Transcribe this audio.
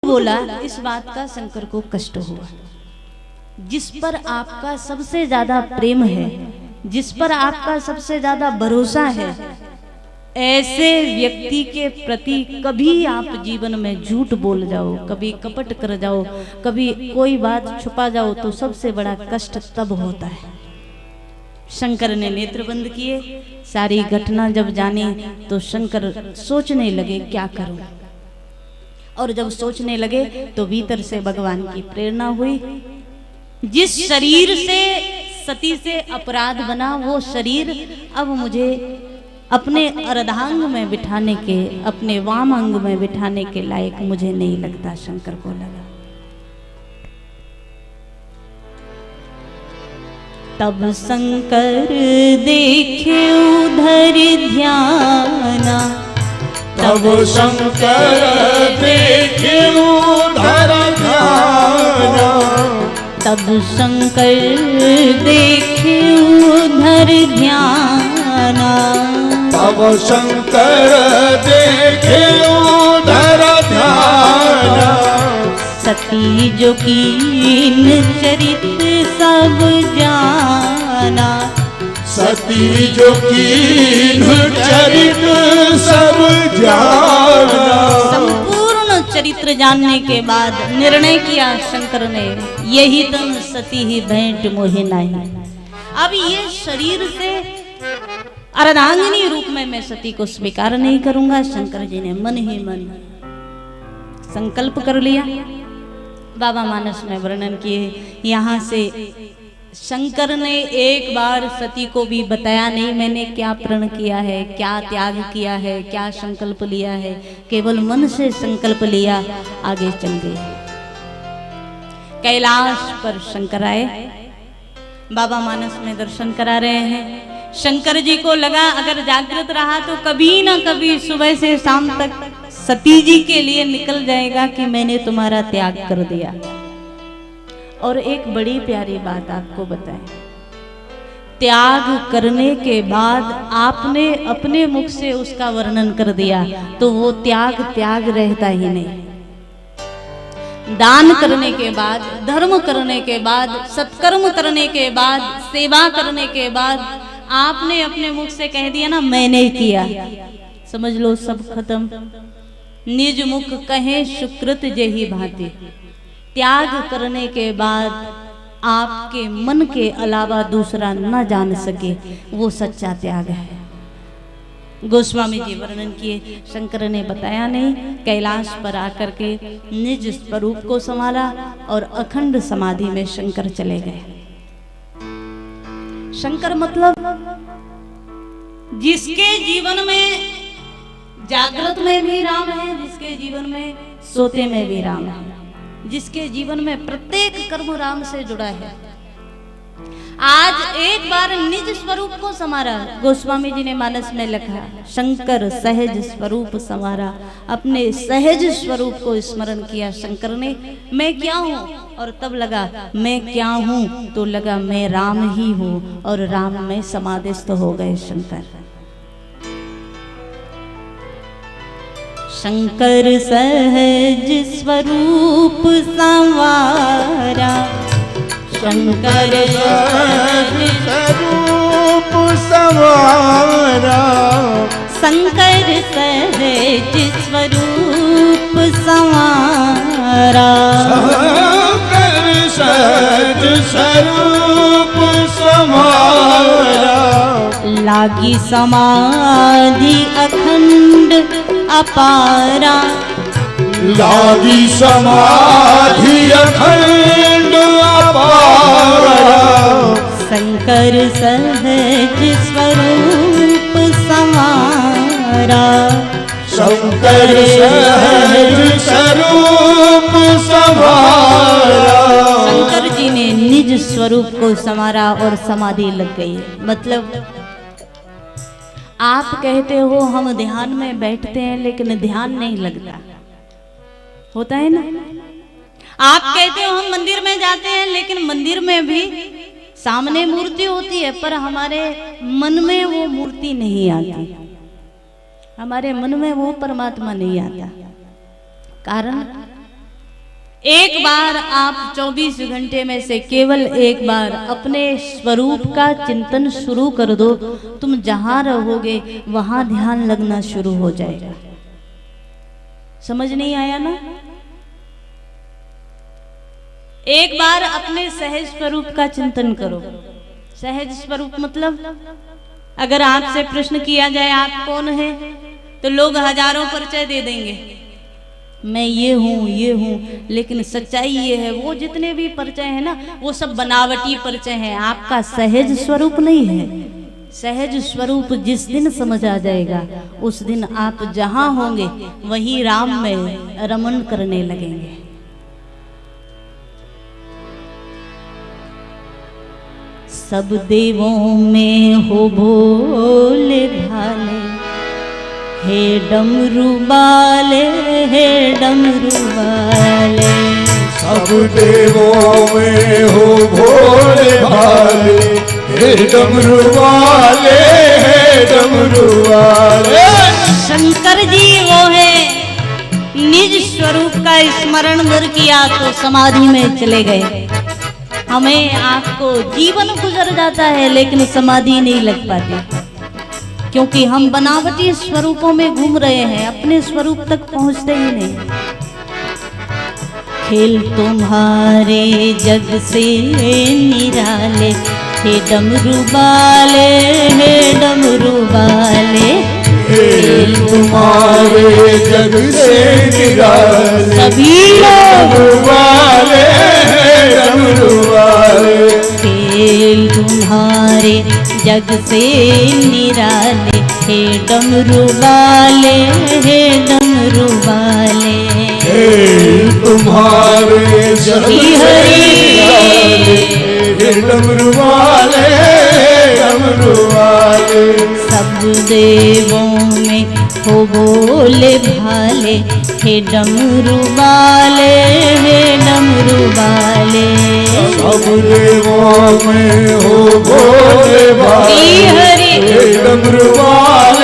बोला, इस बात का शंकर को कष्ट हुआ। जिस पर आपका सबसे ज्यादा प्रेम है, जिस पर आपका सबसे ज्यादा भरोसा है, ऐसे व्यक्ति के प्रति कभी आप जीवन में झूठ बोल जाओ, कभी कपट कर जाओ, कभी कोई बात छुपा जाओ, तो सबसे बड़ा कष्ट तब होता है। शंकर ने नेत्र बंद किए। सारी घटना जब जानी तो शंकर सोचने लगे क्या करूं। और जब सोचने लगे तो भीतर से भगवान की प्रेरणा हुई। जिस शरीर से सती से अपराध बना, वो शरीर अब मुझे अपने अर्धांग में बिठाने के, अपने वाम अंग में बिठाने के लायक मुझे नहीं लगता, शंकर को लगा। तब शंकर देखे उधर ध्याना, तब शंकर देखे उधर ध्याना, तब शंकर देखे उधर ध्याना, तब शंकर देखे उधर ध्याना, सती जो कीन चरित्र सब जाना, सती जो कीन चरित्र सब जाना। संपूर्ण चरित्र जानने के बाद निर्णय किया शंकर ने, यही तन सती ही भेंट मोहि नाही। अब ये शरीर से अर्धांगिनी रूप में मैं सती को स्वीकार नहीं करूंगा। शंकर जी ने मन ही मन संकल्प कर लिया। बाबा मानस में वर्णन किए। यहाँ से शंकर ने एक बार सती को भी बताया नहीं मैंने क्या प्रण किया है, क्या त्याग किया है, क्या संकल्प लिया है। केवल मन से संकल्प लिया, आगे चल गए। कैलाश पर शंकर आए, बाबा मानस में दर्शन करा रहे हैं। शंकर जी को लगा अगर जागृत रहा तो कभी ना कभी सुबह से शाम तक सती जी के लिए निकल जाएगा कि मैंने तुम्हारा त्याग कर दिया। और एक बड़ी प्यारी बात आपको बताएं, त्याग करने के बाद आपने अपने मुख से उसका वर्णन कर दिया तो वो त्याग त्याग रहता ही नहीं। दान करने के बाद, धर्म करने के बाद, सत्कर्म करने के बाद, सेवा करने के बाद आपने अपने मुख से कह दिया ना मैंने किया, समझ लो सब खत्म। निज मुख कहे सुकृत जेहि भांति। त्याग करने के बाद आपके मन के अलावा दूसरा न जान सके, वो सच्चा त्याग है। गोस्वामी जी वर्णन किए, शंकर ने बताया नहीं। कैलाश पर आकर के निज स्वरूप को संभाला और अखंड समाधि में शंकर चले गए। शंकर मतलब जिसके जीवन में जागृत में भी राम है, जिसके जीवन में सोते में भी राम है, जिसके जीवन में प्रत्येक कर्म राम से जुड़ा है। आज एक बार निज स्वरूप को संवारा। गोस्वामी जी ने मानस में लिखा, शंकर सहज स्वरूप संवारा। अपने सहज स्वरूप को स्मरण किया शंकर ने, मैं क्या हूँ। और तब लगा मैं क्या हूँ, तो लगा मैं राम ही हूँ, और राम में समाधिस्थ हो गए शंकर। शंकर सहज स्वरूप संवारा, शंकर सहज स्वरूप संवारा, शंकर सहज स्वरूप संवारा, शंकर सहज स्वरूप संवारा। लागी समाधि अखंड अपारा, लागी समाधि अखंड अपारा। शंकर सहज स्वरूप संवारा, शंकर सहज स्वरूप संवारा। शंकर जी ने निज स्वरूप को संवारा और समाधि लग गई। मतलब आप कहते हो हम ध्यान में बैठते हैं लेकिन ध्यान नहीं लगता, होता है ना। आप कहते हो हम मंदिर में जाते हैं लेकिन मंदिर में भी सामने मूर्ति होती है पर हमारे मन में वो मूर्ति नहीं आती, हमारे मन में वो परमात्मा नहीं आता। कारण एक बार आप 24 घंटे में से केवल एक बार अपने स्वरूप का चिंतन शुरू कर दो, तुम जहां रहोगे वहां ध्यान लगना शुरू हो जाएगा। समझ नहीं आया ना? एक बार अपने सहज स्वरूप का चिंतन करो। सहज स्वरूप मतलब अगर आपसे प्रश्न किया जाए आप कौन है, तो लोग हजारों परिचय दे देंगे, मैं ये हूँ, लेकिन सच्चाई ये है वो जितने भी परिचय है ना वो सब बनावटी परिचय हैं, आपका सहज स्वरूप नहीं है। सहज स्वरूप जिस दिन समझ आ जाएगा उस दिन आप जहां होंगे वहीं राम में रमन करने लगेंगे। सब देवों में हो भोले भाले, हे डमरू वाले, हे डमरू वाले। सब देवों में हो भोले भाले, हे डमरू वाले, हे डमरू वाले। शंकर जी वो है निज स्वरूप का स्मरण कर किया तो समाधि में चले गए। हमें आपको जीवन गुजर जाता है लेकिन समाधि नहीं लग पाती, क्योंकि हम बनावटी स्वरूपों में घूम रहे हैं, अपने स्वरूप तक पहुंचते ही नहीं। खेल तुम्हारे जग से निराले, हे डमरू वाले, हे डमरू वाले। खेल तुम्हारे जग से निराले, सभी डमरू वाले, हे डमरू वाले। खेल तुम्हारे जग से निराले, हे डमरू वाले, हे डमरू वाले। खेल तुम्हारे जग से निराले, हे डमरू वाले, हे डमरू वाले। सब देवों में हो भोले भाले, हे डमरू वाले, हे डमरू वाले। सब देवों में हो भोले भाले, हे डमरू वाले,